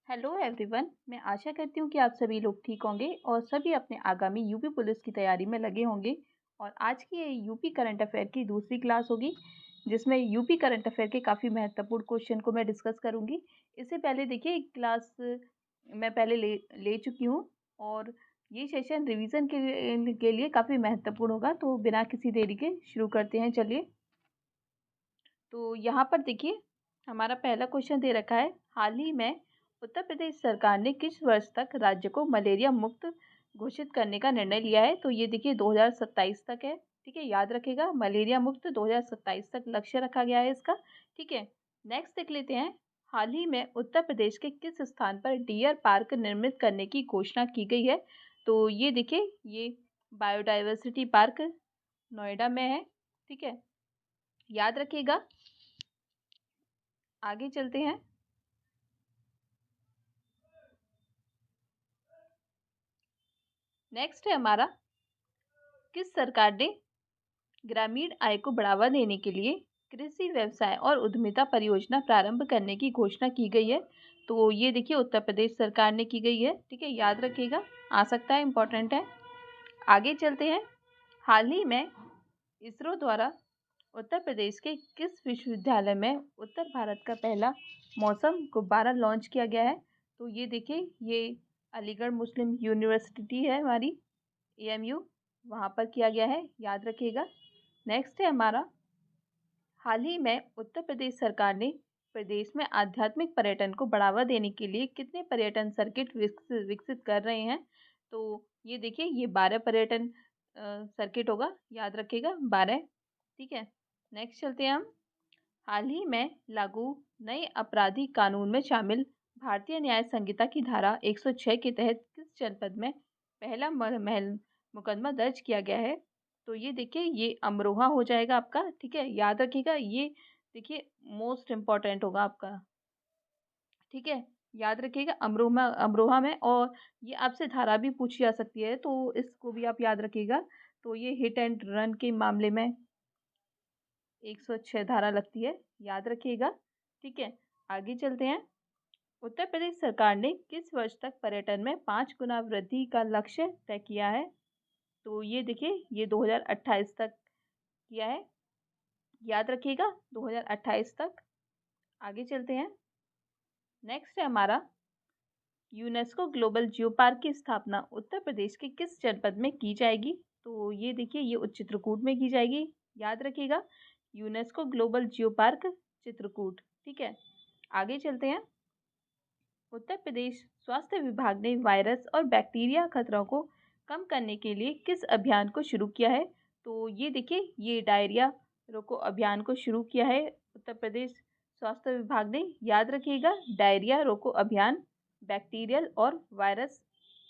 Hello everyone. मैं आशा करती हूँ कि आप सभी लोग ठीक होंगे और सभी अपने आगामी यूपी पुलिस की तैयारी में लगे होंगे। और आज की ये यूपी करंट अफेयर की दूसरी क्लास होगी, जिसमें यूपी करंट अफेयर के काफ़ी महत्वपूर्ण क्वेश्चन को मैं डिस्कस करूँगी। इससे पहले देखिए एक क्लास मैं पहले ले ले चुकी हूँ और ये सेशन रिवीजन के लिए काफ़ी महत्वपूर्ण होगा। तो बिना किसी देरी के शुरू करते हैं, चलिए। तो यहाँ पर देखिए हमारा पहला क्वेश्चन दे रखा है, हाल ही में उत्तर प्रदेश सरकार ने किस वर्ष तक राज्य को मलेरिया मुक्त घोषित करने का निर्णय लिया है। तो ये देखिए 2027 तक है। ठीक है, याद रखेगा, मलेरिया मुक्त 2027 तक लक्ष्य रखा गया है इसका। ठीक है, नेक्स्ट देख लेते हैं, हाल ही में उत्तर प्रदेश के किस स्थान पर डियर पार्क निर्मित करने की घोषणा की गई है। तो ये देखिए ये बायोडाइवर्सिटी पार्क नोएडा में है। ठीक है, याद रखिएगा। आगे चलते हैं। नेक्स्ट है हमारा, किस सरकार ने ग्रामीण आय को बढ़ावा देने के लिए कृषि व्यवसाय और उद्यमिता परियोजना प्रारंभ करने की घोषणा की गई है। तो ये देखिए उत्तर प्रदेश सरकार ने की गई है। ठीक है, याद रखिएगा, आ सकता है, इम्पोर्टेंट है। आगे चलते हैं, हाल ही में इसरो द्वारा उत्तर प्रदेश के किस विश्वविद्यालय में उत्तर भारत का पहला मौसम गुब्बारा लॉन्च किया गया है। तो ये देखिए ये अलीगढ़ मुस्लिम यूनिवर्सिटी है हमारी, एएमयू, वहाँ पर किया गया है, याद रखिएगा। नेक्स्ट है हमारा, हाल ही में उत्तर प्रदेश सरकार ने प्रदेश में आध्यात्मिक पर्यटन को बढ़ावा देने के लिए कितने पर्यटन सर्किट विकसित कर रहे हैं। तो ये देखिए ये 12 पर्यटन सर्किट होगा, याद रखिएगा, 12। ठीक है, नेक्स्ट चलते हैं हम, हाल ही में लागू नए आपराधिक कानून में शामिल भारतीय न्याय संहिता की धारा 106 के तहत किस जनपद में पहला महल मुकदमा दर्ज किया गया है। तो ये देखिए ये अमरोहा हो जाएगा आपका। ठीक है, याद रखिएगा, ये देखिए मोस्ट इम्पॉर्टेंट होगा आपका। ठीक है, याद रखिएगा, अमरोहा अमरोहा में। और ये आपसे धारा भी पूछी जा सकती है, तो इसको भी आप याद रखिएगा। तो ये हिट एंड रन के मामले में 106 धारा लगती है, याद रखिएगा। ठीक है, आगे चलते हैं, उत्तर प्रदेश सरकार ने किस वर्ष तक पर्यटन में 5 गुना वृद्धि का लक्ष्य तय किया है। तो ये देखिए ये 2028 तक किया है, याद रखिएगा, 2028 तक। आगे चलते हैं, नेक्स्ट है हमारा, यूनेस्को ग्लोबल जियो पार्क की स्थापना उत्तर प्रदेश के किस जनपद में की जाएगी। तो ये देखिए ये चित्रकूट में की जाएगी, याद रखिएगा, UNESCO global geo park Chitrakoot. ठीक है, आगे चलते हैं, उत्तर प्रदेश स्वास्थ्य विभाग ने वायरस और बैक्टीरिया खतरों को कम करने के लिए किस अभियान को शुरू किया है। तो ये देखिए ये डायरिया रोको अभियान को शुरू किया है उत्तर प्रदेश स्वास्थ्य विभाग ने, याद रखिएगा, डायरिया रोको अभियान बैक्टीरियल और वायरस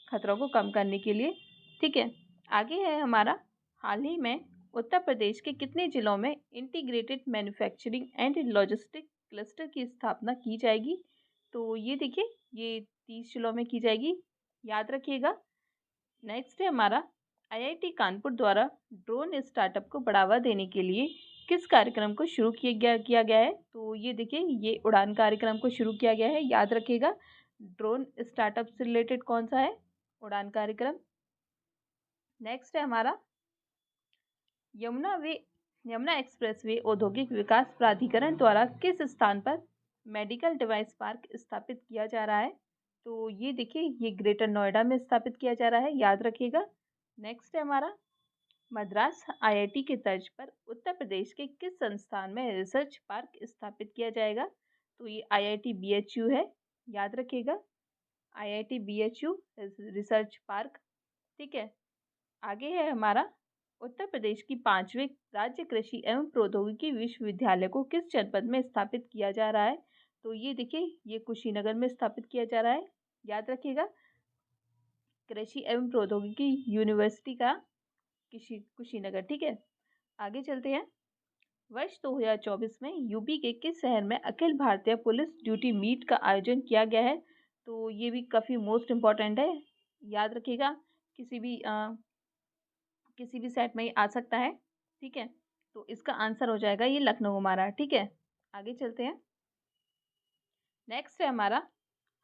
खतरों को कम करने के लिए। ठीक है, आगे है हमारा, हाल ही में उत्तर प्रदेश के कितने जिलों में integrated manufacturing and logistic cluster की स्थापना की जाएगी। तो ये देखिए ये 30 जिलों में की जाएगी, याद रखिएगा। नेक्स्ट है हमारा, आईआईटी कानपुर द्वारा ड्रोन स्टार्टअप को बढ़ावा देने के लिए किस कार्यक्रम को शुरू किया गया है। तो ये देखिए ये उड़ान कार्यक्रम को शुरू किया गया है, याद रखिएगा। ड्रोन स्टार्टअप से रिलेटेड कौन सा है, उड़ान कार्यक्रम। नेक्स्ट है हमारा, यमुना वे यमुना एक्सप्रेस वे औद्योगिक विकास प्राधिकरण द्वारा किस स्थान पर मेडिकल डिवाइस पार्क स्थापित किया जा रहा है। तो ये देखिए ये ग्रेटर नोएडा में स्थापित किया जा रहा है, याद रखिएगा। नेक्स्ट है हमारा, मद्रास आईआईटी के तर्ज पर उत्तर प्रदेश के किस संस्थान में रिसर्च पार्क स्थापित किया जाएगा। तो ये आईआईटी बीएचयू है, याद रखिएगा, आईआईटी बीएचयू रिसर्च पार्क। ठीक है, आगे है हमारा, उत्तर प्रदेश की 5वीं राज्य कृषि एवं प्रौद्योगिकी विश्वविद्यालय को किस जनपद में स्थापित किया जा रहा है। तो ये देखिए ये कुशीनगर में स्थापित किया जा रहा है, याद रखिएगा, कृषि एवं प्रौद्योगिकी यूनिवर्सिटी का कुशीनगर। ठीक है, आगे चलते हैं, वर्ष 2024 में यूपी के किस शहर में Akhil Bharatiya police duty meet का आयोजन किया गया है। तो ये भी काफ़ी मोस्ट इम्पॉर्टेंट है, याद रखिएगा, किसी भी सेट में आ सकता है। ठीक है, तो इसका आंसर हो जाएगा ये लखनऊ हमारा। ठीक है, आगे चलते हैं, नेक्स्ट है हमारा,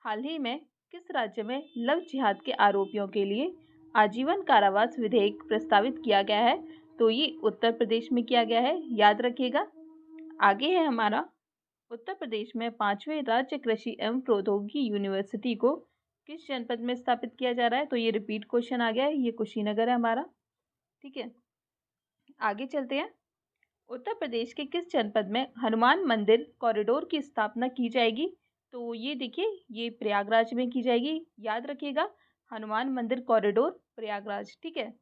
हाल ही में किस राज्य में लव जिहाद के आरोपियों के लिए आजीवन कारावास विधेयक प्रस्तावित किया गया है? तो ये उत्तर प्रदेश में किया गया है, याद रखिएगा। आगे है हमारा, उत्तर प्रदेश में 5वें राज्य कृषि एवं प्रौद्योगिकी यूनिवर्सिटी को किस जनपद में स्थापित किया जा रहा है? तो ये रिपीट क्वेश्चन आ गया है, ये कुशीनगर है हमारा। ठीक है, आगे चलते हैं। उत्तर प्रदेश के किस जनपद में हनुमान मंदिर कॉरिडोर की स्थापना की जाएगी? तो ये देखिए, ये प्रयागराज में की जाएगी, याद रखिएगा। हनुमान मंदिर कॉरिडोर, प्रयागराज। ठीक है,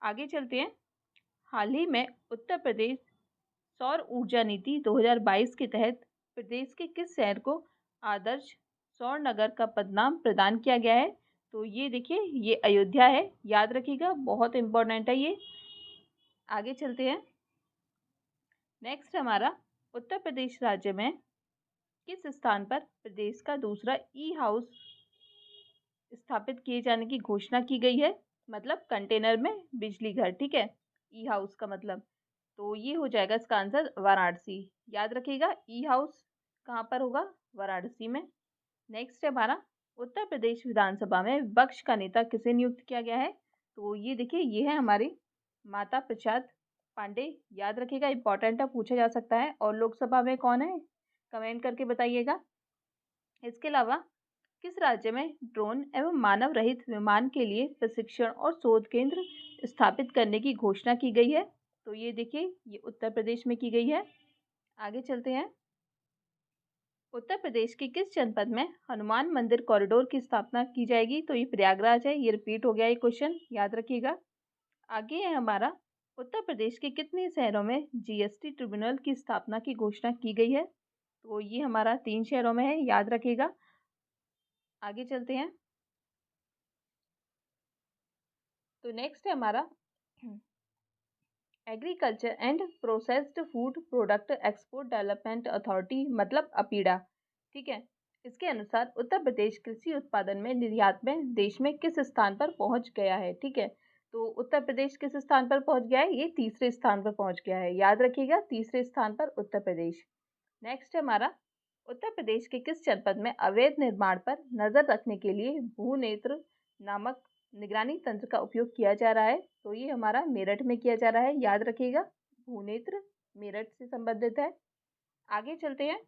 आगे चलते हैं। हाल ही में उत्तर प्रदेश सौर ऊर्जा नीति 2022 के तहत प्रदेश के किस शहर को आदर्श सौर नगर का पदनाम प्रदान किया गया है? तो ये देखिए, ये अयोध्या है, याद रखिएगा, बहुत इंपॉर्टेंट है ये। आगे चलते हैं। नेक्स्ट हमारा, उत्तर प्रदेश राज्य में किस स्थान पर प्रदेश का दूसरा ई हाउस स्थापित किए जाने की घोषणा की गई है? मतलब कंटेनर में बिजली घर। ठीक है, ई हाउस का मतलब, तो ये हो जाएगा इसका आंसर वाराणसी, याद रखिएगा। ई हाउस कहाँ पर होगा? वाराणसी में। नेक्स्ट है हमारा, उत्तर प्रदेश विधानसभा में विपक्ष का नेता किसे नियुक्त किया गया है? तो ये देखिए, ये है हमारी माता प्रसाद पांडे, याद रखिएगा, इंपॉर्टेंट है, पूछा जा सकता है। और लोकसभा में कौन है? कमेंट करके बताइएगा। इसके अलावा किस राज्य में ड्रोन एवं मानव रहित विमान के लिए प्रशिक्षण और शोध केंद्र स्थापित करने की घोषणा की गई है? तो ये देखिए, ये उत्तर प्रदेश में की गई है। आगे चलते हैं। उत्तर प्रदेश के किस जनपद में हनुमान मंदिर कॉरिडोर की स्थापना की जाएगी? तो ये प्रयागराज है, ये रिपीट हो गया ये क्वेश्चन, याद रखिएगा। आगे है हमारा, उत्तर प्रदेश के कितने शहरों में जीएसटी ट्रिब्यूनल की स्थापना की घोषणा की गई है? तो ये हमारा 3 शहरों में है, याद रखिएगा। आगे चलते हैं। तो नेक्स्ट है हमारा, agriculture and processed food product export development authority, मतलब अपीडा। ठीक है, इसके अनुसार उत्तर प्रदेश कृषि उत्पादन में निर्यात में देश में किस स्थान पर पहुंच गया है? ठीक है, तो उत्तर प्रदेश किस स्थान पर पहुंच गया है? ये तीसरे स्थान पर पहुंच गया है, याद रखिएगा, तीसरे स्थान पर उत्तर प्रदेश। नेक्स्ट है हमारा, उत्तर प्रदेश के किस जनपद में अवैध निर्माण पर नजर रखने के लिए भूनेत्र नामक निगरानी तंत्र का उपयोग किया जा रहा है? तो ये हमारा मेरठ में किया जा रहा है, याद रखिएगा, भूनेत्र मेरठ से संबंधित है। आगे चलते हैं।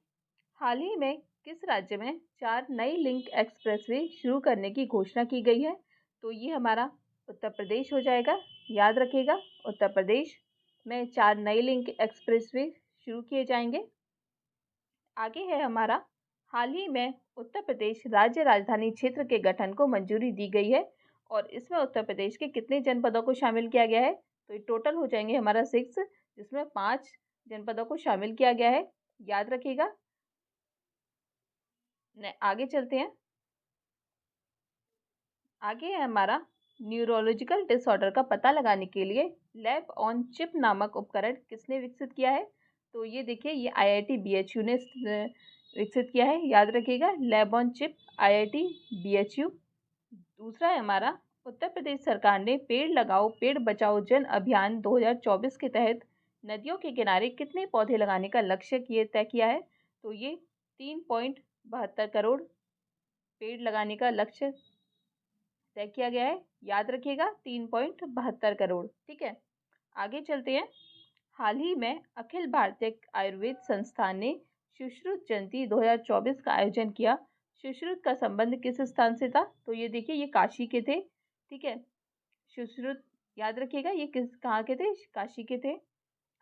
हाल ही में किस राज्य में 4 नई लिंक एक्सप्रेसवे शुरू करने की घोषणा की गई है? तो ये हमारा उत्तर प्रदेश हो जाएगा, याद रखिएगा, उत्तर प्रदेश में 4 नई लिंक एक्सप्रेसवे शुरू किए जाएंगे। आगे है हमारा, हाल ही में उत्तर प्रदेश राज्य राजधानी क्षेत्र के गठन को मंजूरी दी गई है और इसमें उत्तर प्रदेश के कितने जनपदों को शामिल किया गया है? तो ये टोटल हो जाएंगे हमारा 6, जिसमें 5 जनपदों को शामिल किया गया है, याद रखिएगा। आगे चलते हैं। आगे है हमारा, न्यूरोलॉजिकल डिसऑर्डर का पता लगाने के लिए लैब ऑन चिप नामक उपकरण किसने विकसित किया है? तो ये देखिए, ये आईआईटी बीएचयू ने विकसित किया है, याद रखिएगा, lab on chip, IIT BHU. दूसरा है हमारा, उत्तर प्रदेश सरकार ने पेड़ लगाओ पेड़ बचाओ जन अभियान 2024 के तहत नदियों के किनारे कितने पौधे लगाने का लक्ष्य तय किया है? तो ये 3.72 करोड़ पेड़ लगाने का लक्ष्य तय किया गया है, याद रखिएगा, 3.72 करोड़। ठीक है, आगे चलते हैं। हाल ही में अखिल भारतीय आयुर्वेद संस्थान ने सुश्रुत जयंती 2024 का आयोजन किया। सुश्रुत का संबंध किस स्थान से था? तो ये देखिए, ये काशी के थे। ठीक है, सुश्रुत, याद रखिएगा, ये कहाँ के थे? काशी के थे।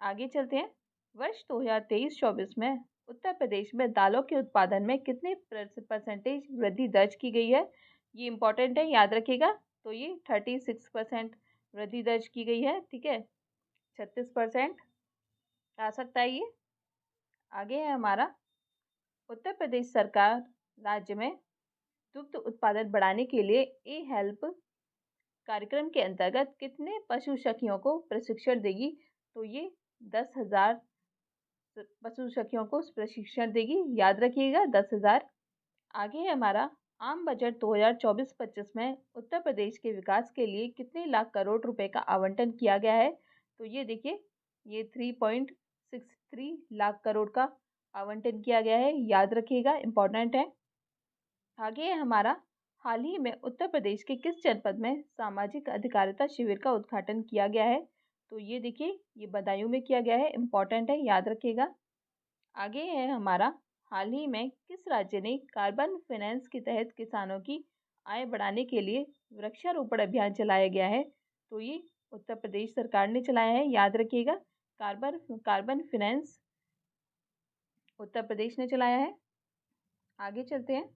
आगे चलते हैं। वर्ष 2023-24 में उत्तर प्रदेश में दालों के उत्पादन में कितने परसेंटेज वृद्धि दर्ज की गई है? ये इंपॉर्टेंट है, याद रखिएगा, तो ये 36% वृद्धि दर्ज की गई है। ठीक है, 36% आ सकता है ये। आगे है हमारा, उत्तर प्रदेश सरकार राज्य में दुग्ध उत्पादन बढ़ाने के लिए ए हेल्प कार्यक्रम के अंतर्गत कितने पशु सखियों को प्रशिक्षण देगी? तो ये 10,000 पशु सखियों को प्रशिक्षण देगी, याद रखिएगा, 10,000। आगे है हमारा, आम बजट 2024-25 में उत्तर प्रदेश के विकास के लिए कितने लाख करोड़ रुपए का आवंटन किया गया है? तो ये देखिए, ये 3.63 लाख करोड़ का आवंटन किया गया है, याद रखिएगा, इंपॉर्टेंट है। आगे है हमारा, हाल ही में उत्तर प्रदेश के किस जनपद में सामाजिक अधिकारिता शिविर का उद्घाटन किया गया है? तो ये देखिए, ये बदायूं में किया गया है, इम्पोर्टेंट है, याद रखिएगा। आगे है हमारा, हाल ही में किस राज्य ने कार्बन फाइनेंस के तहत किसानों की आय बढ़ाने के लिए वृक्षारोपण अभियान चलाया गया है? तो ये उत्तर प्रदेश सरकार ने चलाया है, याद रखिएगा। Carbon carbon finance Uttar Pradesh ने चलाया है। आगे चलते हैं।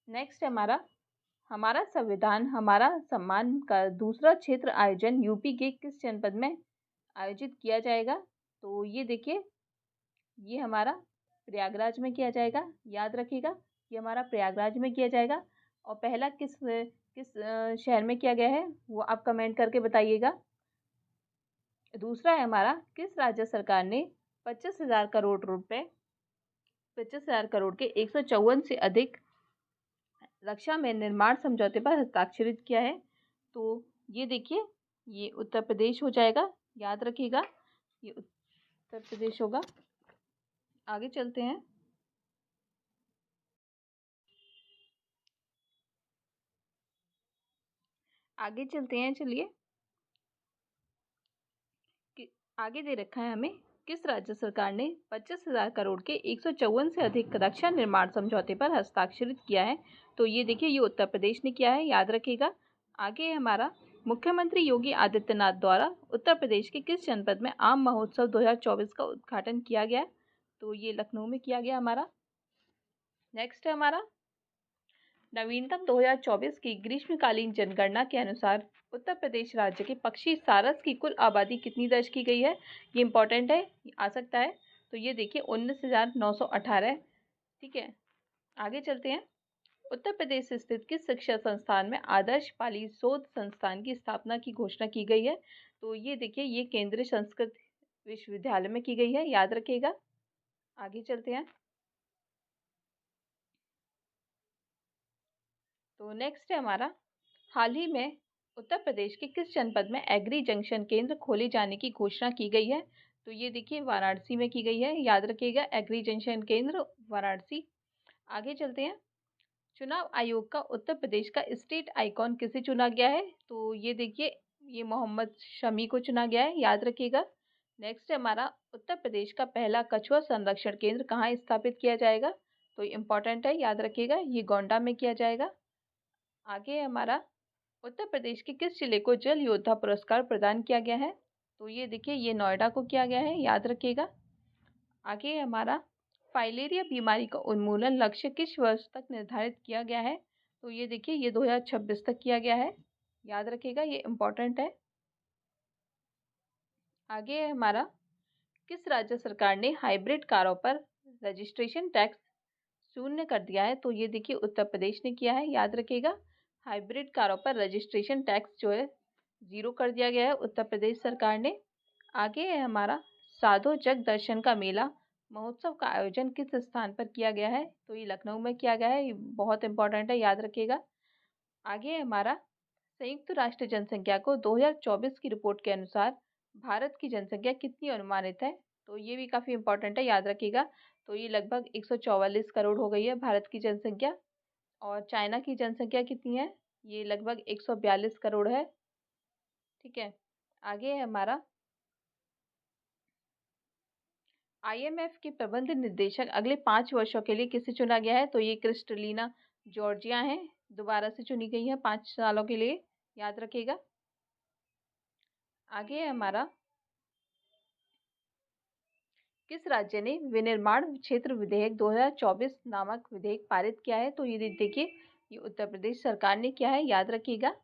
नेक्स्ट है हमारा, हमारा संविधान हमारा सम्मान का दूसरा क्षेत्र आयोजन यूपी के किस जनपद में आयोजित किया जाएगा? तो ये देखिए, ये हमारा प्रयागराज में किया जाएगा, याद रखिएगा। ये हमारा प्रयागराज में किया जाएगा। और पहला किस शहर में किया गया है, वो आप कमेंट करके बताइएगा। दूसरा है हमारा, किस राज्य सरकार ने 25,000 करोड़ के 154 से अधिक रक्षा में निर्माण समझौते पर हस्ताक्षरित किया है? तो ये देखिए, ये उत्तर प्रदेश हो जाएगा, याद रखिएगा, ये उत्तर प्रदेश होगा। आगे चलते हैं। आगे चलते हैं, चलिए। आगे दे रखा है हमें, किस राज्य सरकार ने 25,000 करोड़ के 154 से अधिक रक्षा निर्माण समझौते पर हस्ताक्षरित किया है? तो ये देखिए, ये उत्तर प्रदेश ने किया है, याद रखिएगा। आगे है हमारा, मुख्यमंत्री योगी आदित्यनाथ द्वारा उत्तर प्रदेश के किस जनपद में आम महोत्सव 2024 का उद्घाटन किया गया? तो ये लखनऊ में किया गया हमारा। नेक्स्ट है हमारा, नवीनतम 2024 की ग्रीष्मकालीन जनगणना के अनुसार उत्तर प्रदेश राज्य के पक्षी सारस की कुल आबादी कितनी दर्ज की गई है? ये इंपॉर्टेंट है, आ सकता है। तो ये देखिए, 19,918। ठीक है, आगे चलते हैं। उत्तर प्रदेश स्थित किस शिक्षा संस्थान में आदर्श पाली शोध संस्थान की स्थापना की घोषणा की गई है? तो ये देखिए, ये केंद्रीय संस्कृत विश्वविद्यालय में की गई है, याद रखिएगा। आगे चलते हैं। तो नेक्स्ट है हमारा, हाल ही में उत्तर प्रदेश के किस जनपद में एग्री जंक्शन केंद्र खोले जाने की घोषणा की गई है? तो ये देखिए, वाराणसी में की गई है, याद रखिएगा, एग्री जंक्शन केंद्र वाराणसी। आगे चलते हैं। चुनाव आयोग का उत्तर प्रदेश का स्टेट आइकॉन किसे चुना गया है? तो ये देखिए, ये मोहम्मद शमी को चुना गया है, याद रखिएगा। नेक्स्ट है हमारा, उत्तर प्रदेश का पहला कछुआ संरक्षण केंद्र कहाँ स्थापित किया जाएगा? तो इम्पोर्टेंट है, याद रखिएगा, ये गोंडा में किया जाएगा। आगे है हमारा, उत्तर प्रदेश के किस जिले को जल योद्धा पुरस्कार प्रदान किया गया है? तो ये देखिए, ये नोएडा को किया गया है, याद रखिएगा। आगे है हमारा, फाइलेरिया बीमारी का उन्मूलन लक्ष्य किस वर्ष तक निर्धारित किया गया है? तो ये देखिए, ये 2026 तक किया गया है, याद रखिएगा, ये इम्पोर्टेंट है। आगे है हमारा, किस राज्य सरकार ने हाइब्रिड कारों पर रजिस्ट्रेशन टैक्स शून्य कर दिया है? तो ये देखिए, उत्तर प्रदेश ने किया है, याद रखिएगा। हाइब्रिड कारों पर रजिस्ट्रेशन टैक्स जो है 0 कर दिया गया है उत्तर प्रदेश सरकार ने। आगे है हमारा, साधो जग दर्शन का मेला महोत्सव का आयोजन किस स्थान पर किया गया है? तो ये लखनऊ में किया गया है, ये बहुत इंपॉर्टेंट है, याद रखिएगा। आगे है हमारा, संयुक्त राष्ट्र जनसंख्या को 2024 की रिपोर्ट के अनुसार भारत की जनसंख्या कितनी अनुमानित है? तो ये भी काफ़ी इंपॉर्टेंट है, याद रखिएगा। तो ये लगभग 144 करोड़ हो गई है भारत की जनसंख्या। और चाइना की जनसंख्या कितनी है? ये लगभग 142 करोड़ है। ठीक है, आगे है हमारा, आईएमएफ के प्रबंध निदेशक अगले 5 वर्षों के लिए किसे चुना गया है? तो ये क्रिस्टलिना जॉर्जिया है, दोबारा से चुनी गई है 5 सालों के लिए, याद रखिएगा। आगे है हमारा, किस राज्य ने विनिर्माण क्षेत्र विधेयक 2024 नामक विधेयक पारित किया है? तो ये देखिए, ये उत्तर प्रदेश सरकार ने किया है, याद रखिएगा।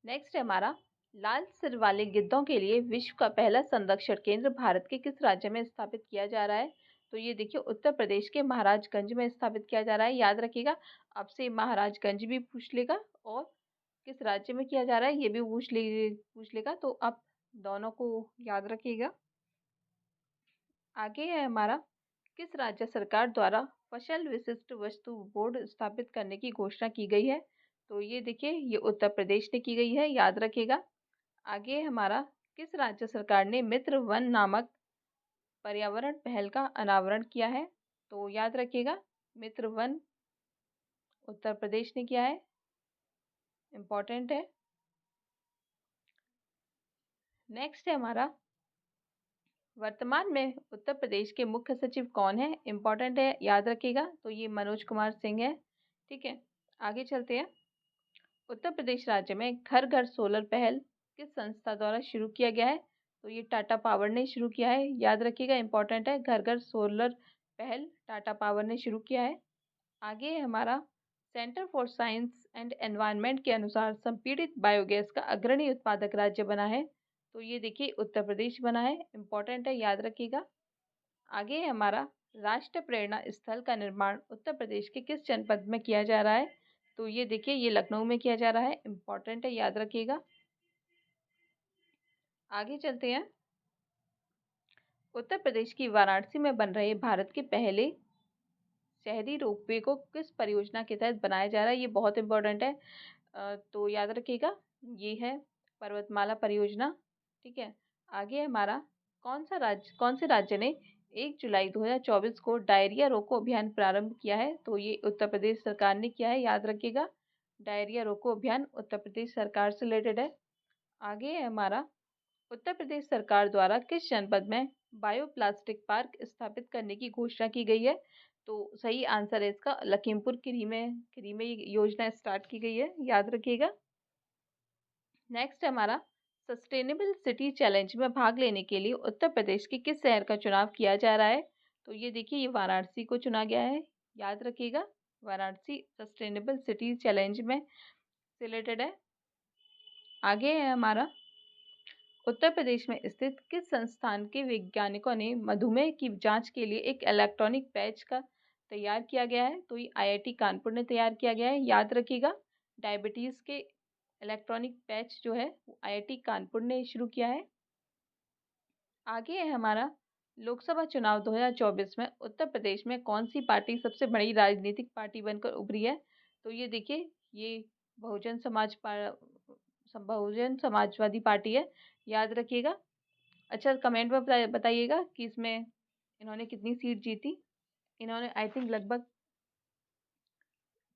नेक्स्ट है हमारा, लाल सिर वाले गिद्धों के लिए विश्व का पहला संरक्षण केंद्र भारत के किस राज्य में स्थापित किया जा रहा है? तो ये देखिए, उत्तर प्रदेश के महाराजगंज में स्थापित किया जा रहा है, याद रखिएगा। आपसे महाराजगंज भी पूछ लेगा और किस राज्य में किया जा रहा है ये भी पूछ लेगा, तो आप दोनों को याद रखिएगा। आगे है हमारा, किस राज्य सरकार द्वारा फसल विशिष्ट वस्तु बोर्ड स्थापित करने की घोषणा की गई है? तो ये देखिए, ये उत्तर प्रदेश ने की गई है, याद रखिएगा। आगे हमारा, किस राज्य सरकार ने मित्र वन नामक पर्यावरण पहल का अनावरण किया है? तो याद रखिएगा, मित्र वन उत्तर प्रदेश ने किया है, इम्पोर्टेंट है। नेक्स्ट है हमारा, वर्तमान में उत्तर प्रदेश के मुख्य सचिव कौन है, इम्पोर्टेंट है, याद रखिएगा। तो ये मनोज कुमार सिंह है। ठीक है, आगे चलते हैं। उत्तर प्रदेश राज्य में घर घर सोलर पहल किस संस्था द्वारा शुरू किया गया है, तो ये टाटा पावर ने शुरू किया है, याद रखिएगा, इंपॉर्टेंट है। घर घर सोलर पहल टाटा पावर ने शुरू किया है। आगे है हमारा, centre for science and environment के अनुसार संपीड़ित बायोगैस का अग्रणी उत्पादक राज्य बना है, तो ये देखिए उत्तर प्रदेश बना है, इंपॉर्टेंट है, याद रखिएगा। आगे है हमारा, राष्ट्र प्रेरणा स्थल का निर्माण उत्तर प्रदेश के किस जनपद में किया जा रहा है, तो ये देखिए ये लखनऊ में किया जा रहा है, इंपॉर्टेंट है, याद रखिएगा। आगे चलते हैं। उत्तर प्रदेश की वाराणसी में बन रहे भारत के पहले शहरी रोपवे को किस परियोजना के तहत बनाया जा रहा है, ये बहुत इंपॉर्टेंट है। तो याद रखिएगा, ये है पर्वतमाला परियोजना। ठीक है, आगे हमारा, कौन से राज्य ने 1 जुलाई 2024 को डायरिया रोको अभियान प्रारंभ किया है, तो ये उत्तर प्रदेश सरकार ने किया है, याद रखिएगा। डायरिया रोको अभियान उत्तर प्रदेश सरकार से रिलेटेड है। आगे है हमारा, उत्तर प्रदेश सरकार द्वारा किस जनपद में बायोप्लास्टिक पार्क स्थापित करने की घोषणा की गई है, तो सही आंसर है इसका लखीमपुर खीरी में ये योजना स्टार्ट की गई है, याद रखिएगा। नेक्स्ट है हमारा, सस्टेनेबल सिटी चैलेंज में भाग लेने के लिए उत्तर प्रदेश के किस शहर का चुनाव किया जा रहा है, तो ये देखिए ये वाराणसी को चुना गया है, याद रखिएगा। वाराणसी सस्टेनेबल सिटी चैलेंज में रिलेटेड है। आगे है हमारा, उत्तर प्रदेश में स्थित किस संस्थान के वैज्ञानिकों ने मधुमेह की जांच के लिए एक इलेक्ट्रॉनिक पैच का तैयार किया गया है, तो ये आईआईटी कानपुर ने तैयार किया गया है, याद रखिएगा। डायबिटीज़ के इलेक्ट्रॉनिक पैच जो है वो आईआईटी कानपुर ने शुरू किया है। आगे है हमारा, लोकसभा चुनाव 2024 में उत्तर प्रदेश में कौन सी पार्टी सबसे बड़ी राजनीतिक पार्टी बनकर उभरी है, तो ये देखिए ये बहुजन समाजवादी पार्टी है, याद रखिएगा। अच्छा, कमेंट में बताइएगा कि इसमें इन्होंने कितनी सीट जीती। इन्होंने आई थिंक लगभग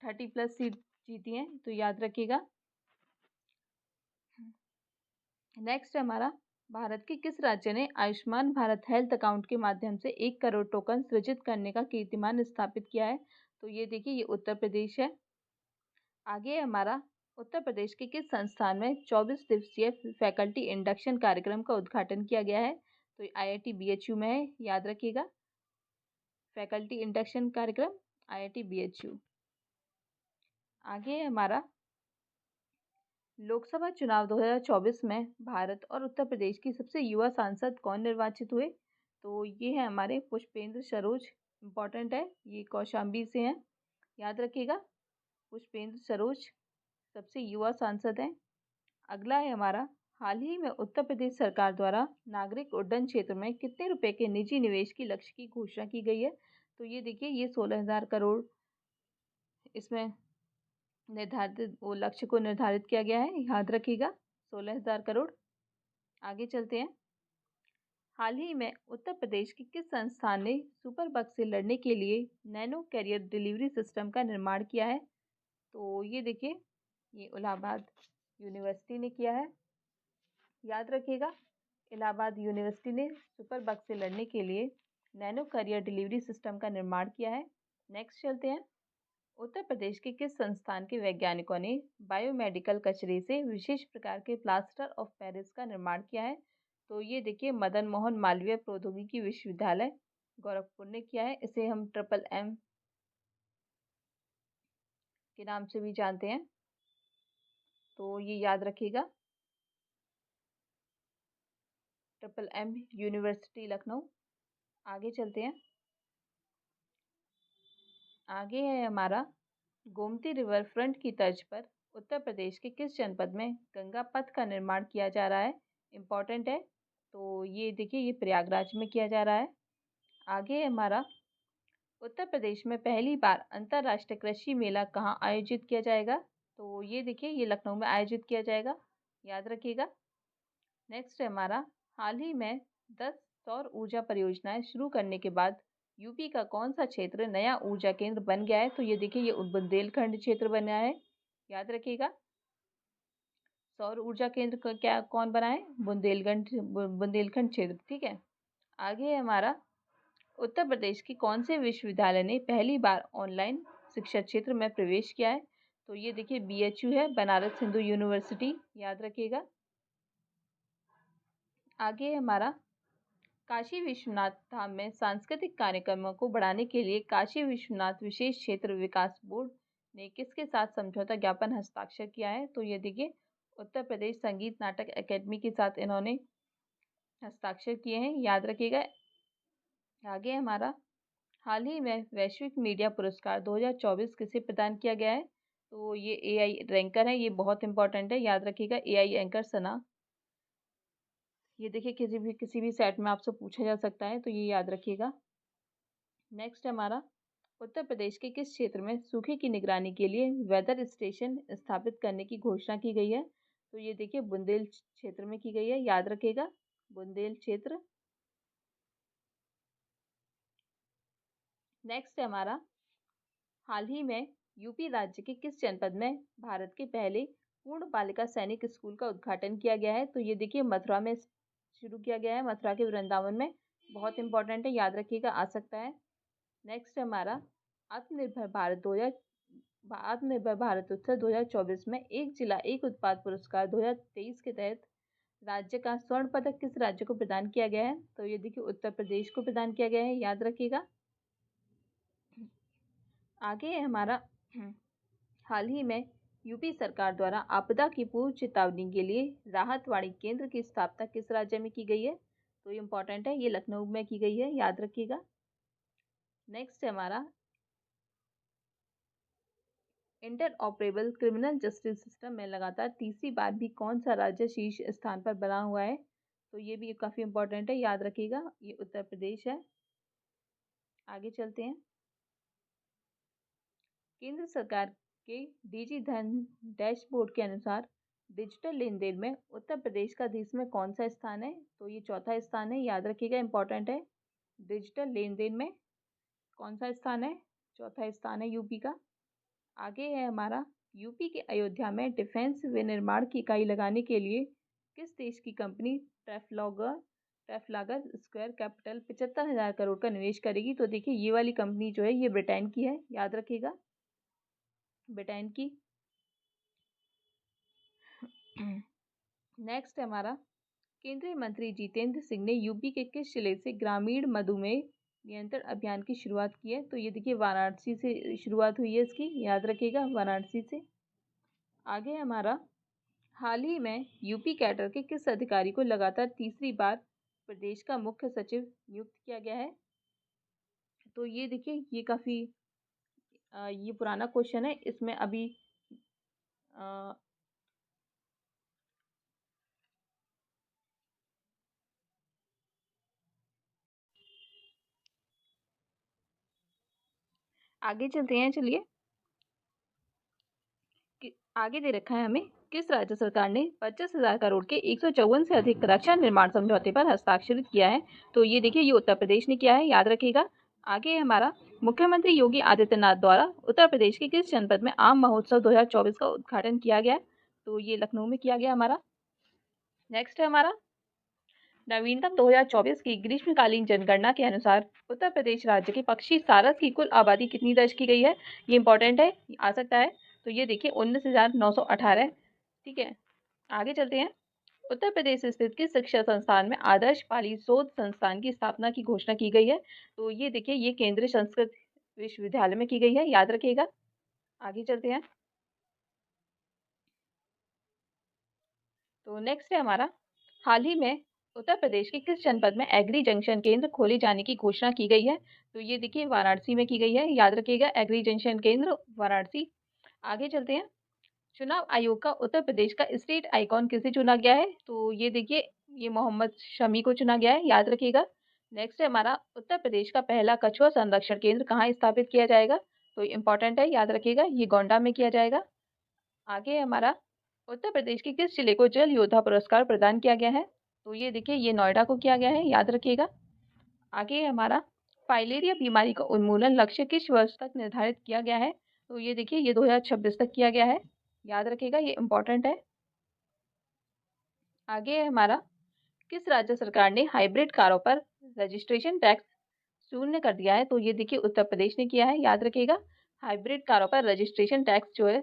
30+ सीट जीती हैं, तो याद रखिएगा। नेक्स्ट है हमारा, भारत के किस राज्य ने आयुष्मान भारत हेल्थ अकाउंट के माध्यम से 1 करोड़ टोकन सृजित करने का कीर्तिमान स्थापित किया है, तो ये देखिए ये उत्तर प्रदेश है। आगे है हमारा, उत्तर प्रदेश के किस संस्थान में 24 दिवसीय फैकल्टी इंडक्शन कार्यक्रम का उद्घाटन किया गया है, तो आईआईटी बीएचयू में है, याद रखिएगा। फैकल्टी इंडक्शन कार्यक्रम आईआईटी बीएचयू। आगे है हमारा, लोकसभा चुनाव 2024 में भारत और उत्तर प्रदेश की सबसे युवा सांसद कौन निर्वाचित हुए, तो ये है हमारे पुष्पेंद्र सरोज, इम्पॉर्टेंट है, ये कौशाम्बी से हैं, याद रखिएगा। पुष्पेंद्र सरोज सबसे युवा सांसद हैं। अगला है हमारा, हाल ही में उत्तर प्रदेश सरकार द्वारा नागरिक उड्डयन क्षेत्र में कितने रुपए के निजी निवेश की लक्ष्य की घोषणा की गई है, तो ये देखिए ये 16,000 करोड़ इसमें निर्धारित वो लक्ष्य को निर्धारित किया गया है, याद रखिएगा, 16,000 करोड़। आगे चलते हैं। हाल ही में उत्तर प्रदेश के किस संस्थान ने सुपर बग से लड़ने के लिए नैनो कैरियर डिलीवरी सिस्टम का निर्माण किया है, तो ये देखिए ये इलाहाबाद यूनिवर्सिटी ने किया है, याद रखिएगा। इलाहाबाद यूनिवर्सिटी ने सुपर बग से लड़ने के लिए नैनो कैरियर डिलीवरी सिस्टम का निर्माण किया है। नेक्स्ट चलते हैं। उत्तर प्रदेश के किस संस्थान के वैज्ञानिकों ने बायोमेडिकल कचरे से विशेष प्रकार के प्लास्टर ऑफ पेरिस का निर्माण किया है, तो ये देखिए मदन मोहन मालवीय प्रौद्योगिकी विश्वविद्यालय गोरखपुर ने किया है। इसे हम ट्रिपल एम के नाम से भी जानते हैं, तो ये याद रखिएगा, ट्रिपल एम यूनिवर्सिटी लखनऊ। आगे चलते हैं। आगे है हमारा, गोमती रिवर फ्रंट की तर्ज पर उत्तर प्रदेश के किस जनपद में गंगा पथ का निर्माण किया जा रहा है, इम्पॉर्टेंट है, तो ये देखिए ये प्रयागराज में किया जा रहा है। आगे है हमारा, उत्तर प्रदेश में पहली बार अंतर्राष्ट्रीय कृषि मेला कहाँ आयोजित किया जाएगा, तो ये देखिए ये लखनऊ में आयोजित किया जाएगा, याद रखिएगा। नेक्स्ट है हमारा, हाल ही में 10 सौर ऊर्जा परियोजनाएं शुरू करने के बाद यूपी का कौन सा क्षेत्र नया ऊर्जा केंद्र बन गया है? तो ये देखिए ये बुंदेलखंड क्षेत्र बना है, याद रखिएगा। सौर ऊर्जा केंद्र क्या कौन बना है? बुंदेलखंड क्षेत्र, ठीक है। आगे है हमारा, उत्तर प्रदेश की कौन से विश्वविद्यालय ने पहली बार ऑनलाइन शिक्षा क्षेत्र में प्रवेश किया है? तो ये देखिए BHU है, बनारस हिंदू यूनिवर्सिटी, याद रखिएगा। आगे है हमारा, काशी विश्वनाथ धाम में सांस्कृतिक कार्यक्रमों को बढ़ाने के लिए काशी विश्वनाथ विशेष क्षेत्र विकास बोर्ड ने किसके साथ समझौता ज्ञापन हस्ताक्षर किया है? तो ये देखिए उत्तर प्रदेश संगीत नाटक अकेडमी के साथ इन्होंने हस्ताक्षर किए हैं, याद रखिएगा। आगे हमारा, हाल ही में वैश्विक मीडिया पुरस्कार 2024 किसे प्रदान किया गया है? तो ये AI रैंकर है, ये बहुत इंपॉर्टेंट है, याद रखिएगा। AI एंकर सना, ये देखिए किसी भी सेट में आपसे पूछा जा सकता है, तो ये याद रखिएगा। नेक्स्ट हमारा, उत्तर प्रदेश के किस क्षेत्र में सूखे की निगरानी के लिए वेदर स्टेशन स्थापित करने की घोषणा की गई है? तो ये देखिए बुंदेल क्षेत्र में की गई है, याद रखिएगा, बुंदेल क्षेत्र। नेक्स्ट है हमारा, हाल ही में यूपी राज्य के किस जनपद में भारत के पहले पूर्ण बालिका सैनिक स्कूल का उद्घाटन किया गया है? तो ये देखिए मथुरा में शुरू किया गया है, मथुरा के वृंदावन में, बहुत इंपॉर्टेंट है, याद रखिएगा, आ सकता है। नेक्स्ट है हमारा, आत्मनिर्भर भारत उत्सव 2024 में एक जिला एक उत्पाद पुरस्कार 2023 के तहत राज्य का स्वर्ण पदक किस राज्य को प्रदान किया गया है? तो ये देखिए उत्तर प्रदेश को प्रदान किया गया है, याद रखिएगा। आगे है हमारा, हाल ही में यूपी सरकार द्वारा आपदा की पूर्व चेतावनी के लिए राहत वाणी केंद्र की स्थापना किस राज्य में की गई है? तो ये इंपॉर्टेंट है, ये लखनऊ में की गई है, याद रखिएगा। नेक्स्ट है हमारा, inter operable criminal justice system में लगातार तीसरी बार भी कौन सा राज्य शीर्ष स्थान पर बना हुआ है? तो ये भी काफ़ी इंपॉर्टेंट है, याद रखिएगा, ये उत्तर प्रदेश है। आगे चलते हैं। केंद्र सरकार के DG धन डैशबोर्ड के अनुसार डिजिटल लेन देन में उत्तर प्रदेश का देश में कौन सा स्थान है? तो ये चौथा स्थान है, याद रखिएगा, इंपॉर्टेंट है। डिजिटल लेन देन में कौन सा स्थान है? चौथा स्थान है यूपी का। आगे है हमारा, यूपी के अयोध्या में डिफेंस विनिर्माण की इकाई लगाने के लिए किस देश की कंपनी ट्रैफलागर स्क्वायर कैपिटल 75,000 करोड़ का निवेश करेगी? तो देखिए ये वाली कंपनी जो है ये ब्रिटेन की है, याद रखिएगा, ब्रिटेन की। नेक्स्ट है हमारा, केंद्रीय मंत्री जितेंद्र सिंह ने यूपी के किस जिले से ग्रामीण मधुमेह नियंत्रण अभियान की शुरुआत की है? तो ये देखिए वाराणसी से शुरुआत हुई है इसकी, याद रखिएगा, वाराणसी से। आगे हमारा, हाल ही में यूपी कैडर के किस अधिकारी को लगातार तीसरी बार प्रदेश का मुख्य सचिव नियुक्त किया गया है? तो ये देखिए ये काफ़ी ये पुराना क्वेश्चन है, इसमें अभी आगे चलते हैं, चलिए। आगे दे रखा है हमें, किस राज्य सरकार ने 25,000 करोड़ के 154 से अधिक रक्षा निर्माण समझौते पर हस्ताक्षरित किया है? तो ये देखिए ये उत्तर प्रदेश ने किया है, याद रखिएगा। आगे हमारा, मुख्यमंत्री योगी आदित्यनाथ द्वारा उत्तर प्रदेश के किस जनपद में आम महोत्सव 2024 का उद्घाटन किया गया? तो ये लखनऊ में किया गया हमारा। नेक्स्ट है हमारा, नवीनतम 2024 की ग्रीष्मकालीन जनगणना के अनुसार उत्तर प्रदेश राज्य के पक्षी सारस की कुल आबादी कितनी दर्ज की गई है? ये इंपॉर्टेंट है, आ सकता है। तो ये देखिए 19,918, ठीक है। आगे चलते हैं। उत्तर प्रदेश स्थित किस शिक्षा संस्थान में आदर्श पाली शोध संस्थान की स्थापना की घोषणा की गई है? तो ये देखिए ये केंद्रीय संस्कृत विश्वविद्यालय में की गई है, याद रखिएगा। आगे चलते हैं। तो नेक्स्ट है हमारा, हाल ही में उत्तर प्रदेश के किस जनपद में एग्री जंक्शन केंद्र खोले जाने की घोषणा की गई है? तो ये देखिए वाराणसी में की गई है, याद रखिएगा, एग्री जंक्शन केंद्र वाराणसी। आगे चलते हैं। चुनाव आयोग का उत्तर प्रदेश का स्टेट आइकॉन किसे चुना गया है? तो ये देखिए ये मोहम्मद शमी को चुना गया है, याद रखिएगा। नेक्स्ट है हमारा, उत्तर प्रदेश का पहला कछुआ संरक्षण केंद्र कहाँ स्थापित किया जाएगा? तो इंपॉर्टेंट है, याद रखिएगा, ये गोंडा में किया जाएगा। आगे है हमारा, उत्तर प्रदेश के किस जिले को जल योद्धा पुरस्कार प्रदान किया गया है? तो ये देखिए ये नोएडा को किया गया है, याद रखिएगा। आगे है हमारा, फाइलेरिया बीमारी का उन्मूलन लक्ष्य किस वर्ष तक निर्धारित किया गया है? तो ये देखिए ये 2026 तक किया गया है। याद रखिएगा, ये इम्पोर्टेंट है। आगे है हमारा, किस राज्य सरकार ने हाइब्रिड कारों पर रजिस्ट्रेशन टैक्स शून्य कर दिया है? तो ये देखिए उत्तर प्रदेश ने किया है। याद रखिएगा, हाइब्रिड कारों पर रजिस्ट्रेशन टैक्स जो है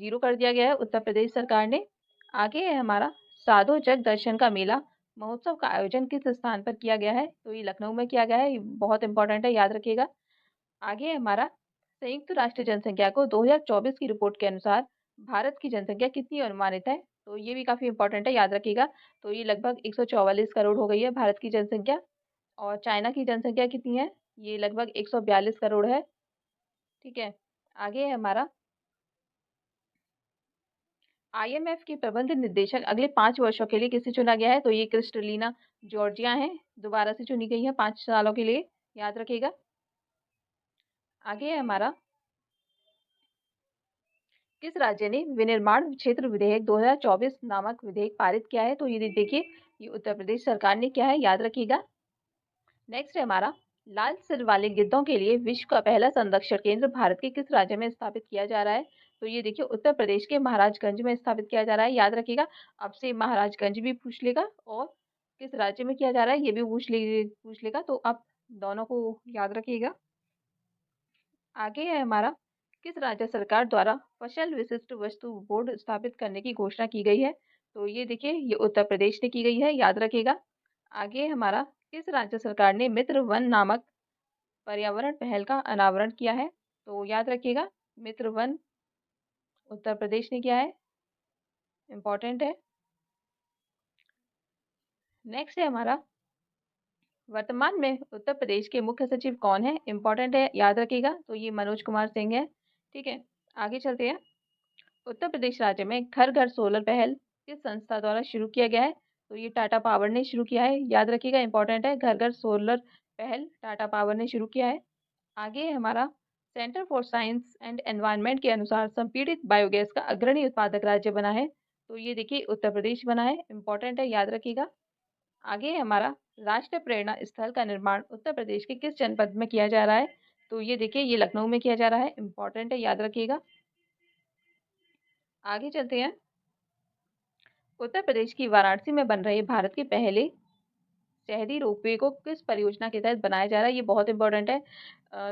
0 कर दिया गया है उत्तर प्रदेश सरकार ने। आगे है हमारा, साधु जग दर्शन का मेला महोत्सव का आयोजन किस स्थान पर किया गया है? तो ये लखनऊ में किया गया है। ये बहुत इंपॉर्टेंट है, याद रखिएगा। आगे है हमारा, संयुक्त राष्ट्र जनसंख्या को 2024 की रिपोर्ट के अनुसार भारत की जनसंख्या कितनी अनुमानित है? तो ये भी काफी इंपॉर्टेंट है, याद रखिएगा। तो ये लगभग 144 करोड़ हो गई है भारत की जनसंख्या। और चाइना की जनसंख्या कितनी है? ये लगभग 142 करोड़ है। ठीक है। आगे है हमारा, आईएमएफ के प्रबंध निदेशक अगले 5 वर्षों के लिए किसे चुना गया है? तो ये क्रिस्टलिना जॉर्जिया है, दोबारा से चुनी गई है 5 सालों के लिए। याद रखिएगा। आगे है हमारा, किस राज्य ने विनिर्माण क्षेत्र विधेयक 2024 नामक विधेयक पारित किया है? तो ये देखिए ये उत्तर प्रदेश सरकार ने किया है। याद रखिएगा। नेक्स्ट है हमारा, लाल सिर वाले गिद्धों के लिए विश्व का पहला संरक्षण केंद्र भारत के किस राज्य में स्थापित किया जा रहा है? तो ये देखिए उत्तर प्रदेश के महाराजगंज में स्थापित किया जा रहा है। याद रखिएगा, अब से महाराजगंज भी पूछ लेगा और किस राज्य में किया जा रहा है ये भी पूछ लेगा, तो आप दोनों को याद रखिएगा। आगे है हमारा, किस राज्य सरकार द्वारा फसल विशिष्ट वस्तु बोर्ड स्थापित करने की घोषणा की गई है? तो ये देखिए ये उत्तर प्रदेश ने की गई है। याद रखिएगा। आगे हमारा, किस राज्य सरकार ने मित्र वन नामक पर्यावरण पहल का अनावरण किया है? तो याद रखिएगा, मित्र वन उत्तर प्रदेश ने किया है। इंपॉर्टेंट है। नेक्स्ट है हमारा, वर्तमान में उत्तर प्रदेश के मुख्य सचिव कौन है? इंपॉर्टेंट है, याद रखिएगा। तो ये मनोज कुमार सिंह है। ठीक है, आगे चलते हैं। उत्तर प्रदेश राज्य में घर घर सोलर पहल किस संस्था द्वारा शुरू किया गया है? तो ये टाटा पावर ने शुरू किया है। याद रखिएगा, इंपॉर्टेंट है, घर घर सोलर पहल टाटा पावर ने शुरू किया है। आगे है हमारा, centre for science and environment के अनुसार संपीड़ित बायोगैस का अग्रणी उत्पादक राज्य बना है। तो ये देखिए उत्तर प्रदेश बना है। इंपॉर्टेंट है, याद रखिएगा। आगे है हमारा, राष्ट्रीय प्रेरणा स्थल का निर्माण उत्तर प्रदेश के किस जनपद में किया जा रहा है? तो ये देखिए ये लखनऊ में किया जा रहा है। इंपॉर्टेंट है, याद रखिएगा। आगे चलते हैं। उत्तर प्रदेश की वाराणसी में बन रहे भारत के पहले शहरी रोपवे को किस परियोजना के तहत बनाया जा रहा है? ये बहुत इंपॉर्टेंट है,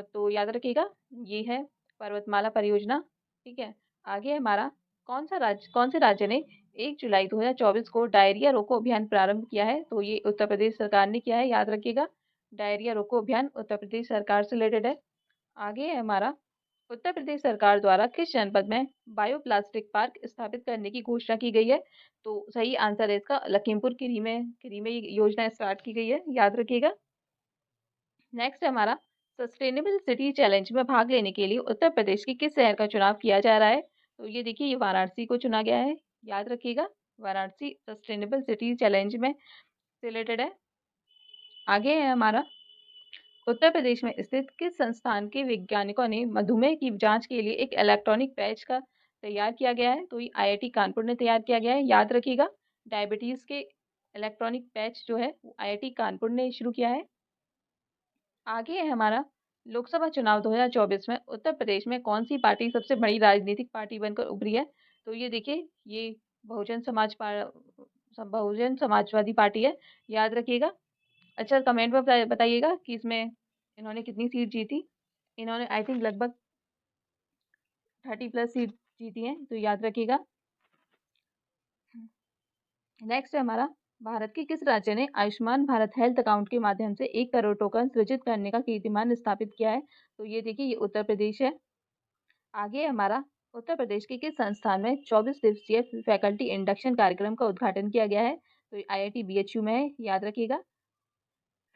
तो याद रखिएगा, ये है पर्वतमाला परियोजना। ठीक है। आगे हमारा, कौन से राज्य ने 1 जुलाई 2024 को डायरिया रोको अभियान प्रारंभ किया है? तो ये उत्तर प्रदेश सरकार ने किया है। याद रखिएगा, डायरिया रोको अभियान उत्तर प्रदेश सरकार से रिलेटेड है। आगे है हमारा, उत्तर प्रदेश सरकार द्वारा किस जनपद में बायोप्लास्टिक पार्क स्थापित करने की घोषणा की गई है? तो सही आंसर है इसका लखीमपुर खीरी में ये योजना स्टार्ट की गई है। याद रखिएगा। नेक्स्ट है हमारा, सस्टेनेबल सिटी चैलेंज में भाग लेने के लिए उत्तर प्रदेश के किस शहर का चुनाव किया जा रहा है? तो ये देखिए ये वाराणसी को चुना गया है। याद रखिएगा, वाराणसी सस्टेनेबल सिटी चैलेंज में रिलेटेड है। आगे है हमारा, उत्तर प्रदेश में स्थित किस संस्थान के वैज्ञानिकों ने मधुमेह की जांच के लिए एक इलेक्ट्रॉनिक पैच का तैयार किया गया है? तो ये आईआईटी कानपुर ने तैयार किया गया है। याद रखिएगा, डायबिटीज के इलेक्ट्रॉनिक पैच जो है वो आईआईटी कानपुर ने शुरू किया है। आगे है हमारा, लोकसभा चुनाव 2024 में उत्तर प्रदेश में कौन सी पार्टी सबसे बड़ी राजनीतिक पार्टी बनकर उभरी है? तो ये देखिए ये बहुजन समाजवादी पार्टी है। याद रखिएगा। अच्छा, कमेंट में बताइएगा कि इसमें इन्होंने कितनी सीट जीती। इन्होंने आई थिंक लगभग 30+ सीट जीती हैं, तो याद रखिएगा। नेक्स्ट है हमारा, भारत के किस राज्य ने आयुष्मान भारत हेल्थ अकाउंट के माध्यम से 1 करोड़ टोकन सृजित करने का कीर्तिमान स्थापित किया है? तो ये देखिए ये उत्तर प्रदेश है। आगे हमारा, उत्तर प्रदेश के किस संस्थान में 24 दिवसीय फैकल्टी इंडक्शन कार्यक्रम का उद्घाटन किया गया है? तो आईआईटी बीएचयू में है। याद रखिएगा,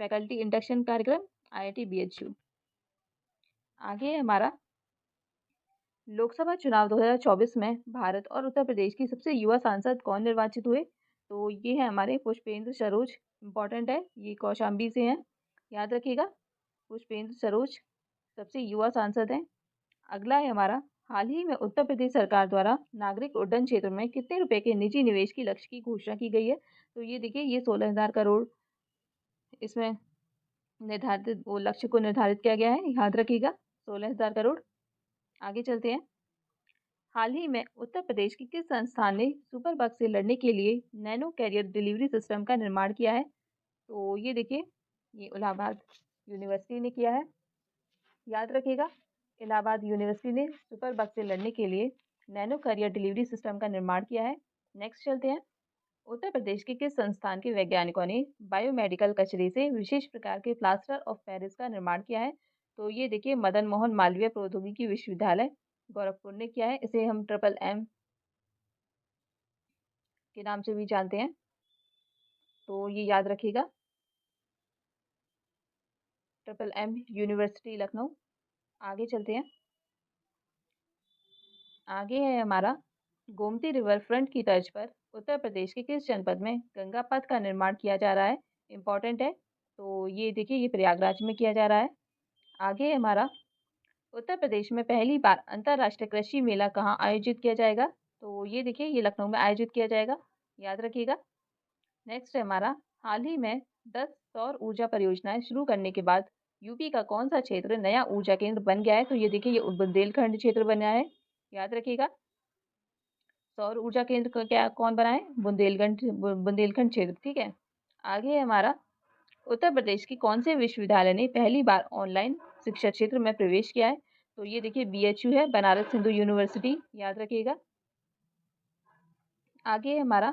फैकल्टी इंडक्शन कार्यक्रम आईआईटी बीएचयू। आगे हमारा, लोकसभा चुनाव 2024 में भारत और उत्तर प्रदेश की सबसे युवा सांसद कौन निर्वाचित हुए? तो ये है हमारे पुष्पेंद्र सरोज। इंपॉर्टेंट है, ये कौशाम्बी से हैं। याद रखिएगा, पुष्पेंद्र सरोज सबसे युवा सांसद हैं। अगला है हमारा, हाल ही में उत्तर प्रदेश सरकार द्वारा नागरिक उड्डयन क्षेत्र में कितने रुपए के निजी निवेश की लक्ष्य की घोषणा की गई है? तो ये देखिए ये 16,000 करोड़ इसमें निर्धारित वो लक्ष्य को निर्धारित किया गया है, याद रखिएगा 16,000 करोड़। आगे चलते हैं। हाल ही में उत्तर प्रदेश के किस संस्थान ने सुपर बग से लड़ने के लिए नैनो कैरियर डिलीवरी सिस्टम का निर्माण किया है? तो ये देखिए, ये इलाहाबाद यूनिवर्सिटी ने किया है, याद रखिएगा। इलाहाबाद यूनिवर्सिटी ने सुपर बग से लड़ने के लिए नैनो कैरियर डिलीवरी सिस्टम का निर्माण किया है। नेक्स्ट चलते हैं। उत्तर प्रदेश के किस संस्थान के वैज्ञानिकों ने बायोमेडिकल कचरे से विशेष प्रकार के प्लास्टर ऑफ पेरिस का निर्माण किया है? तो ये देखिए, मदन मोहन मालवीय प्रौद्योगिकी विश्वविद्यालय गोरखपुर ने किया है। इसे हम ट्रिपल एम के नाम से भी जानते हैं, तो ये याद रखिएगा, ट्रिपल एम यूनिवर्सिटी लखनऊ। आगे चलते हैं। आगे है हमारा, गोमती रिवर फ्रंट की तर्ज पर उत्तर प्रदेश के किस जनपद में गंगा पथ का निर्माण किया जा रहा है? इम्पोर्टेंट है। तो ये देखिए, ये प्रयागराज में किया जा रहा है। आगे है हमारा, उत्तर प्रदेश में पहली बार अंतर्राष्ट्रीय कृषि मेला कहाँ आयोजित किया जाएगा? तो ये देखिए, ये लखनऊ में आयोजित किया जाएगा, याद रखिएगा। नेक्स्ट है हमारा, हाल ही में 10 सौर ऊर्जा परियोजनाएं शुरू करने के बाद यूपी का कौन सा क्षेत्र नया ऊर्जा केंद्र बन गया है? तो ये देखिए, ये बुंदेलखंड क्षेत्र बना है, याद रखिएगा। सौर ऊर्जा केंद्र का क्या कौन बना है? बुंदेलखंड क्षेत्र, ठीक है। आगे है हमारा, उत्तर प्रदेश की कौन से विश्वविद्यालय ने पहली बार ऑनलाइन शिक्षा क्षेत्र में प्रवेश किया है? तो ये देखिए, बीएचयू है, बनारस हिंदू यूनिवर्सिटी, याद रखिएगा। आगे है हमारा,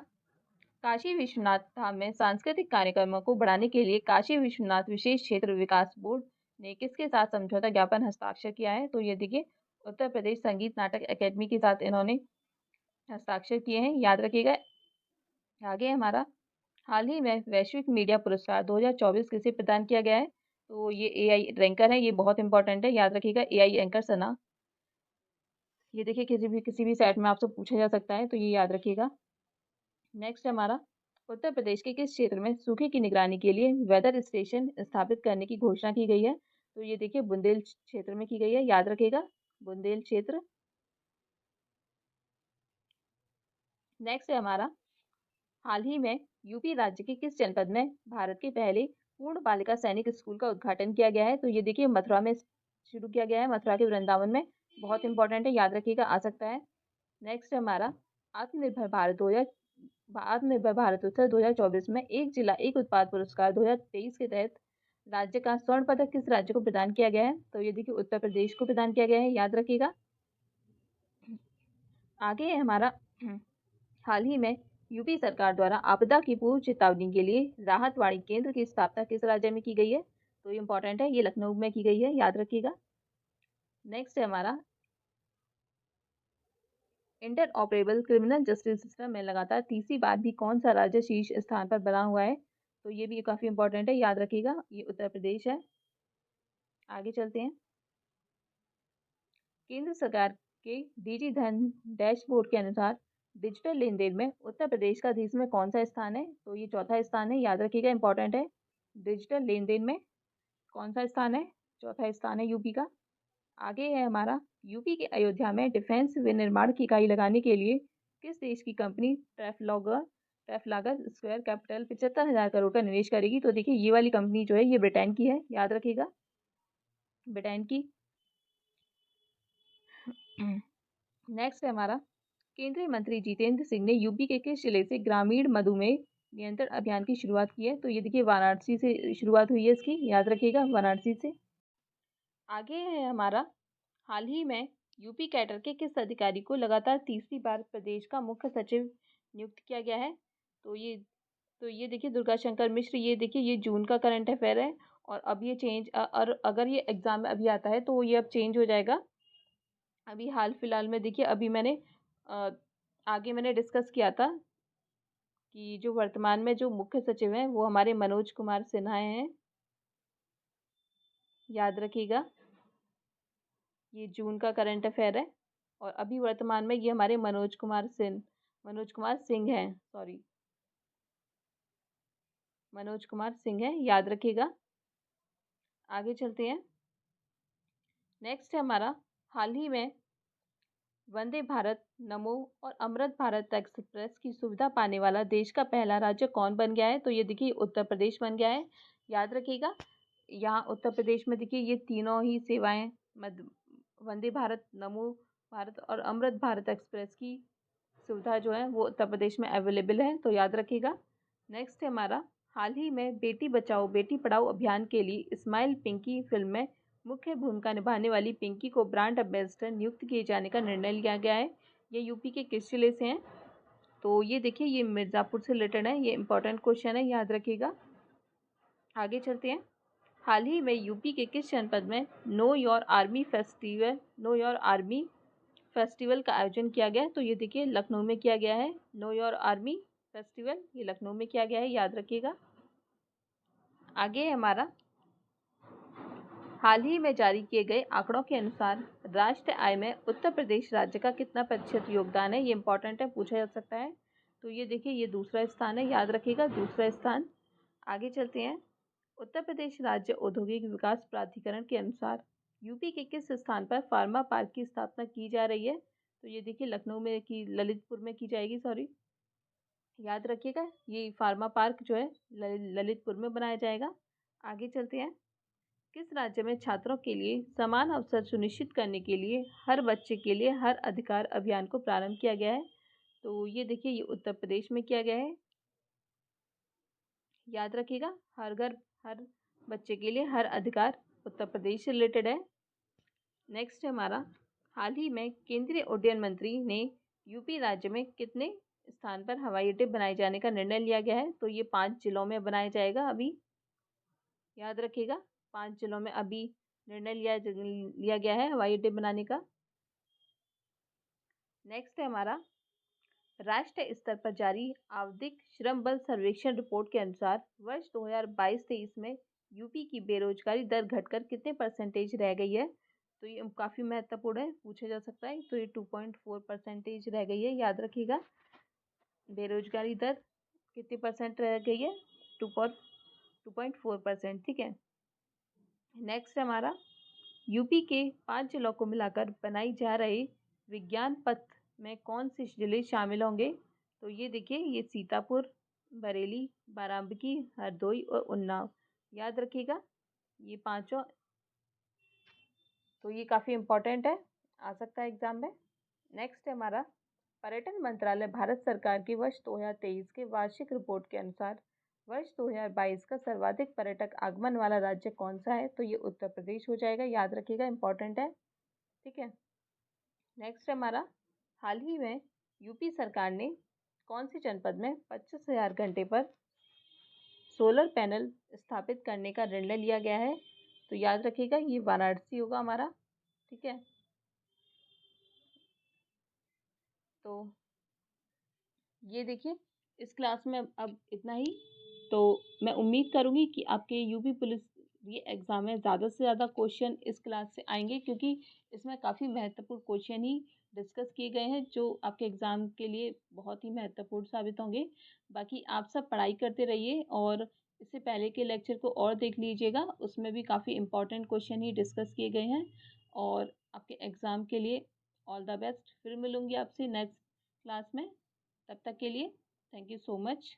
काशी विश्वनाथ धाम में सांस्कृतिक कार्यक्रमों को बढ़ाने के लिए काशी विश्वनाथ विशेष क्षेत्र विकास बोर्ड ने किसके साथ समझौता ज्ञापन हस्ताक्षर किया है? तो ये देखिए, उत्तर प्रदेश संगीत नाटक अकेडमी के साथ इन्होंने हस्ताक्षर किए हैं, याद रखिएगा। आगे हमारा, हाल ही में वैश्विक मीडिया पुरस्कार 2024 किसे प्रदान किया गया है? तो ये एआई रैंकर है, ये बहुत इंपॉर्टेंट है, याद रखिएगा, एआई एंकर सना। ये देखिए, किसी भी सेट में आपसे पूछा जा सकता है, तो ये याद रखिएगा। नेक्स्ट हमारा, उत्तर प्रदेश के किस क्षेत्र में सूखे की निगरानी के लिए वेदर स्टेशन स्थापित करने की घोषणा की गई है? तो ये देखिए, बुंदेल क्षेत्र में की गई है, याद रखिएगा, बुंदेल क्षेत्र। नेक्स्ट है हमारा, हाल ही में यूपी राज्य के किस जनपद में भारत के पहले पूर्ण बालिका सैनिक स्कूल का उद्घाटन किया गया है? तो ये देखिए, मथुरा में शुरू किया गया है, मथुरा के वृंदावन में, बहुत इंपॉर्टेंट है, याद रखिएगा, आ सकता है। नेक्स्ट हमारा, आत्मनिर्भर भारत 2000 आत्मनिर्भर भारत उत्सव 2024 में एक जिला एक उत्पाद पुरस्कार 2023 के तहत राज्य का स्वर्ण पदक किस राज्य को प्रदान किया गया है? तो ये देखिए, उत्तर प्रदेश को प्रदान किया गया है, याद रखिएगा। आगे है हमारा, हाल ही में यूपी सरकार द्वारा आपदा की पूर्व चेतावनी के लिए राहत वाणी केंद्र की स्थापना किस राज्य में की गई है? तो ये इंपॉर्टेंट है, ये लखनऊ में की गई है, याद रखिएगा। नेक्स्ट है हमारा, inter operable criminal justice system में लगातार तीसरी बार भी कौन सा राज्य शीर्ष स्थान पर बना हुआ है? तो ये भी काफी इंपॉर्टेंट है, याद रखिएगा, ये उत्तर प्रदेश है। आगे चलते हैं। केंद्र सरकार के डीजी धन डैशबोर्ड के अनुसार डिजिटल लेन देन में उत्तर प्रदेश का देश में कौन सा स्थान है? तो ये चौथा स्थान है, याद रखिएगा, इंपॉर्टेंट है। डिजिटल लेन देन में कौन सा स्थान है? चौथा स्थान है यूपी का। आगे है हमारा, यूपी के अयोध्या में डिफेंस विनिर्माण की इकाई लगाने के लिए किस देश की कंपनी ट्रैफलागर स्क्वायर कैपिटल 75,000 करोड़ का निवेश करेगी? तो देखिए, ये वाली कंपनी जो है, ये ब्रिटेन की है, याद रखिएगा, ब्रिटेन की। नेक्स्ट है हमारा, केंद्रीय मंत्री जितेंद्र सिंह ने यूपी के किस जिले से ग्रामीण मधुमेह नियंत्रण अभियान की शुरुआत की है? तो ये देखिए, वाराणसी से शुरुआत हुई है इसकी, याद रखिएगा, वाराणसी से। आगे है हमारा, हाल ही में यूपी कैडर के किस अधिकारी को लगातार तीसरी बार प्रदेश का मुख्य सचिव नियुक्त किया गया है? तो ये देखिए, दुर्गा शंकर मिश्र। ये देखिए, ये जून का करंट अफेयर है, और अब ये चेंज, और अगर ये एग्जाम में अभी आता है तो ये अब चेंज हो जाएगा। अभी हाल फिलहाल में देखिए, अभी मैंने आगे मैंने डिस्कस किया था कि जो वर्तमान में जो मुख्य सचिव हैं वो हमारे मनोज कुमार सिन्हा हैं, याद रखिएगा, ये जून का करंट अफेयर है। और अभी वर्तमान में ये हमारे मनोज कुमार सिंह हैं, सॉरी, मनोज कुमार सिंह हैं, याद रखिएगा। आगे चलते हैं। नेक्स्ट है हमारा, हाल ही में वंदे भारत, नमो और अमृत भारत एक्सप्रेस की सुविधा पाने वाला देश का पहला राज्य कौन बन गया है? तो ये देखिए, उत्तर प्रदेश बन गया है, याद रखिएगा। यहाँ उत्तर प्रदेश में देखिए ये तीनों ही सेवाएं मध्य वंदे भारत, नमो भारत और अमृत भारत एक्सप्रेस की सुविधा जो है वो उत्तर प्रदेश में अवेलेबल है, तो याद रखिएगा। नेक्स्ट है हमारा, हाल ही में बेटी बचाओ बेटी पढ़ाओ अभियान के लिए स्माइल पिंकी फिल्म में मुख्य भूमिका निभाने वाली पिंकी को ब्रांड एम्बेसडर नियुक्त किए जाने का निर्णय लिया गया है। ये यूपी के किस जिले से हैं? तो ये देखिए ये मिर्ज़ापुर से रिलेटेड है, ये इंपॉर्टेंट क्वेश्चन है, याद रखिएगा। आगे चलते हैं। हाल ही में यूपी के किस जनपद में नो योर आर्मी फेस्टिवल का आयोजन किया गया है? तो ये देखिए लखनऊ में किया गया है। नो योर आर्मी फेस्टिवल ये लखनऊ में किया गया है, याद रखिएगा। आगे है हमारा, हाल ही में जारी किए गए आंकड़ों के अनुसार राष्ट्रीय आय में उत्तर प्रदेश राज्य का कितना प्रतिशत योगदान है? ये इंपॉर्टेंट है, पूछा जा सकता है। तो ये देखिए ये दूसरा स्थान है, याद रखिएगा, दूसरा स्थान। आगे चलते हैं। उत्तर प्रदेश राज्य औद्योगिक विकास प्राधिकरण के अनुसार यूपी के किस स्थान पर फार्मा पार्क की स्थापना की जा रही है? तो ये देखिए लखनऊ में की ललितपुर में की जाएगी, सॉरी, याद रखिएगा। ये फार्मा पार्क जो है ललितपुर में बनाया जाएगा। आगे चलते हैं। किस राज्य में छात्रों के लिए समान अवसर सुनिश्चित करने के लिए हर बच्चे के लिए हर अधिकार अभियान को प्रारंभ किया गया है? तो ये देखिए ये उत्तर प्रदेश में किया गया है, याद रखिएगा। हर बच्चे के लिए हर अधिकार उत्तर प्रदेश से रिलेटेड है। नेक्स्ट है हमारा, हाल ही में केंद्रीय उड्डयन मंत्री ने यूपी राज्य में कितने स्थान पर हवाई अड्डे बनाए जाने का निर्णय लिया गया है? तो ये 5 जिलों में बनाया जाएगा अभी, याद रखिएगा। 5 जिलों में अभी निर्णय लिया गया है हवाई अड्डे बनाने का। नेक्स्ट है हमारा, राष्ट्रीय स्तर पर जारी आवधिक श्रम बल सर्वेक्षण रिपोर्ट के अनुसार वर्ष 2022-23 में यूपी की बेरोजगारी दर घटकर कितने परसेंटेज रह गई है? तो ये काफ़ी महत्वपूर्ण है, पूछा जा सकता है। तो ये 2.4% रह गई है, याद रखिएगा। बेरोजगारी दर कितनी परसेंट रह गई है? 2.4%, ठीक है। नेक्स्ट हमारा, यूपी के 5 जिलों को मिलाकर बनाई जा रही विज्ञान पथ में कौन से जिले शामिल होंगे? तो ये देखिए ये सीतापुर, बरेली, बाराबंकी, हरदोई और उन्नाव, याद रखिएगा ये पांचों। तो ये काफ़ी इम्पोर्टेंट है, आ सकता है एग्जाम में। नेक्स्ट है हमारा, पर्यटन मंत्रालय भारत सरकार की वर्ष 2023 के वार्षिक रिपोर्ट के अनुसार वर्ष 2022 का सर्वाधिक पर्यटक आगमन वाला राज्य कौन सा है? तो ये उत्तर प्रदेश हो जाएगा, याद रखिएगा, इंपॉर्टेंट है, ठीक है। नेक्स्ट है हमारा, हाल ही में यूपी सरकार ने कौन से जनपद में 25,000 घंटे पर सोलर पैनल स्थापित करने का निर्णय लिया गया है? तो याद रखिएगा ये वाराणसी होगा हमारा, ठीक है। तो ये देखिए इस क्लास में अब इतना ही। तो मैं उम्मीद करूँगी कि आपके यूपी पुलिस ये एग्ज़ाम में ज़्यादा से ज़्यादा क्वेश्चन इस क्लास से आएंगे, क्योंकि इसमें काफ़ी महत्वपूर्ण क्वेश्चन ही डिस्कस किए गए हैं जो आपके एग्ज़ाम के लिए बहुत ही महत्वपूर्ण साबित होंगे। बाकी आप सब पढ़ाई करते रहिए और इससे पहले के लेक्चर को और देख लीजिएगा, उसमें भी काफ़ी इंपॉर्टेंट क्वेश्चन ही डिस्कस किए गए हैं। और आपके एग्ज़ाम के लिए ऑल द बेस्ट। फिर मिलूँगी आपसे नेक्स्ट क्लास में, तब तक के लिए थैंक यू सो मच।